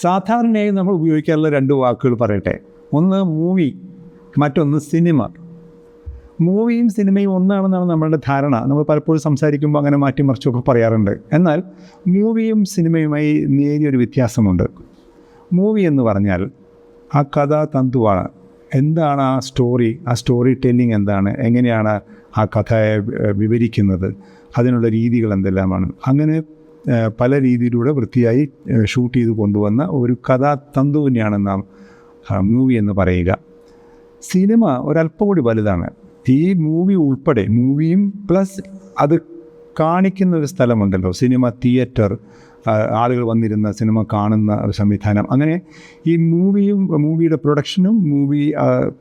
സാധാരണയായി നമ്മൾ ഉപയോഗിക്കാറുള്ള രണ്ട് വാക്കുകൾ പറയട്ടെ. ഒന്ന് മൂവി, മറ്റൊന്ന് സിനിമ. മൂവിയും സിനിമയും ഒന്നാണെന്നാണ് നമ്മളുടെ ധാരണ. നമ്മൾ പലപ്പോഴും സംസാരിക്കുമ്പോൾ അങ്ങനെ മാറ്റിമറിച്ചൊക്കെ പറയാറുണ്ട്. എന്നാൽ മൂവിയും സിനിമയുമായി നേരിയൊരു വ്യത്യാസമുണ്ട്. മൂവി എന്ന് പറഞ്ഞാൽ ആ കഥാതന്തുവാണ്. എന്താണ് ആ സ്റ്റോറി ടെല്ലിംഗ് എന്താണ്, എങ്ങനെയാണ് ആ കഥയെ വിവരിക്കുന്നത്, അതിനുള്ള രീതികൾ എന്തെല്ലാമാണ്. അങ്ങനെ പല രീതിയിലൂടെ വൃത്തിയായി ഷൂട്ട് ചെയ്ത് കൊണ്ടുവന്ന ഒരു കഥാതന്തുവിനെയാണ് നാം മൂവി എന്ന് പറയുക. സിനിമ ഒരല്പം കൂടി വലുതാണ്. ഈ മൂവി ഉൾപ്പെടെ, മൂവിയും പ്ലസ് അത് കാണിക്കുന്ന ഒരു സ്ഥലമുണ്ടല്ലോ, സിനിമ തിയേറ്റർ, ആളുകൾ വന്നിരുന്ന സിനിമ കാണുന്ന ഒരു സംവിധാനം. അങ്ങനെ ഈ മൂവിയുടെ പ്രൊഡക്ഷനും മൂവി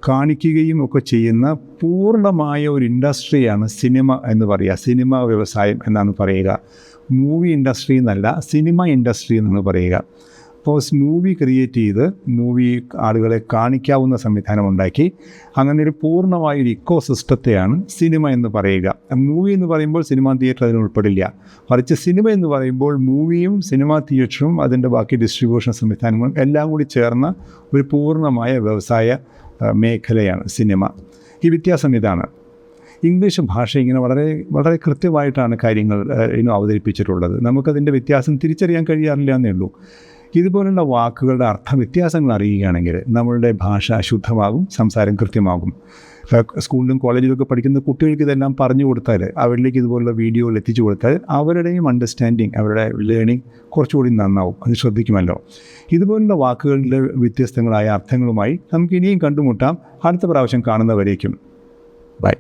കാണിക്കുകയും ഒക്കെ ചെയ്യുന്ന പൂർണ്ണമായ ഒരു ഇൻഡസ്ട്രിയാണ് സിനിമ എന്ന് പറയുക. സിനിമ വ്യവസായം എന്നാണ് പറയുക. മൂവി ഇൻഡസ്ട്രി എന്നല്ല, സിനിമ ഇൻഡസ്ട്രി എന്നാണ് പറയുക. അപ്പോൾ മൂവി ക്രിയേറ്റ് ചെയ്ത് മൂവി ആളുകളെ കാണിക്കാവുന്ന സംവിധാനം ഉണ്ടാക്കി, അങ്ങനെ ഒരു പൂർണ്ണമായൊരു ഇക്കോ സിസ്റ്റത്തെയാണ് സിനിമ എന്ന് പറയുക. മൂവി എന്ന് പറയുമ്പോൾ സിനിമാ തിയേറ്റർ അതിന് ഉൾപ്പെടില്ല. മറിച്ച് സിനിമ എന്ന് പറയുമ്പോൾ മൂവിയും സിനിമാ തിയേറ്ററും അതിൻ്റെ ബാക്കി ഡിസ്ട്രിബ്യൂഷൻ സംവിധാനങ്ങളും എല്ലാം കൂടി ചേർന്ന ഒരു പൂർണ്ണമായ വ്യവസായ മേഖലയാണ് സിനിമ. ഈ വ്യത്യാസം ഇതാണ്. ഇംഗ്ലീഷ് ഭാഷ ഇങ്ങനെ വളരെ വളരെ കൃത്യമായിട്ടാണ് കാര്യങ്ങൾ അവതരിപ്പിച്ചിട്ടുള്ളത്. നമുക്കതിൻ്റെ വ്യത്യാസം തിരിച്ചറിയാൻ കഴിയാറില്ല എന്നേ ഉള്ളൂ. ഇതുപോലുള്ള വാക്കുകളുടെ അർത്ഥവ്യത്യാസങ്ങൾ അറിയുകയാണെങ്കിൽ നമ്മളുടെ ഭാഷ ശുദ്ധമാകും, സംസാരം കൃത്യമാകും. സ്കൂളിലും കോളേജിലൊക്കെ പഠിക്കുന്ന കുട്ടികൾക്ക് ഇതെല്ലാം പറഞ്ഞു കൊടുത്താൽ, അവരിലേക്ക് ഇതുപോലുള്ള വീഡിയോകൾ എത്തിച്ചു കൊടുത്താൽ അവരുടെയും അണ്ടർസ്റ്റാൻഡിങ്, അവരുടെ ലേണിംഗ് കുറച്ചുകൂടി നന്നാവും. അത് ശ്രദ്ധിക്കുമല്ലോ. ഇതുപോലുള്ള വാക്കുകളുടെ വ്യത്യസ്തങ്ങളായ അർത്ഥങ്ങളുമായി നമുക്ക് ഇനിയും കണ്ടുമുട്ടാം. അടുത്ത പ്രാവശ്യം കാണുന്നവരേക്കും ബൈ.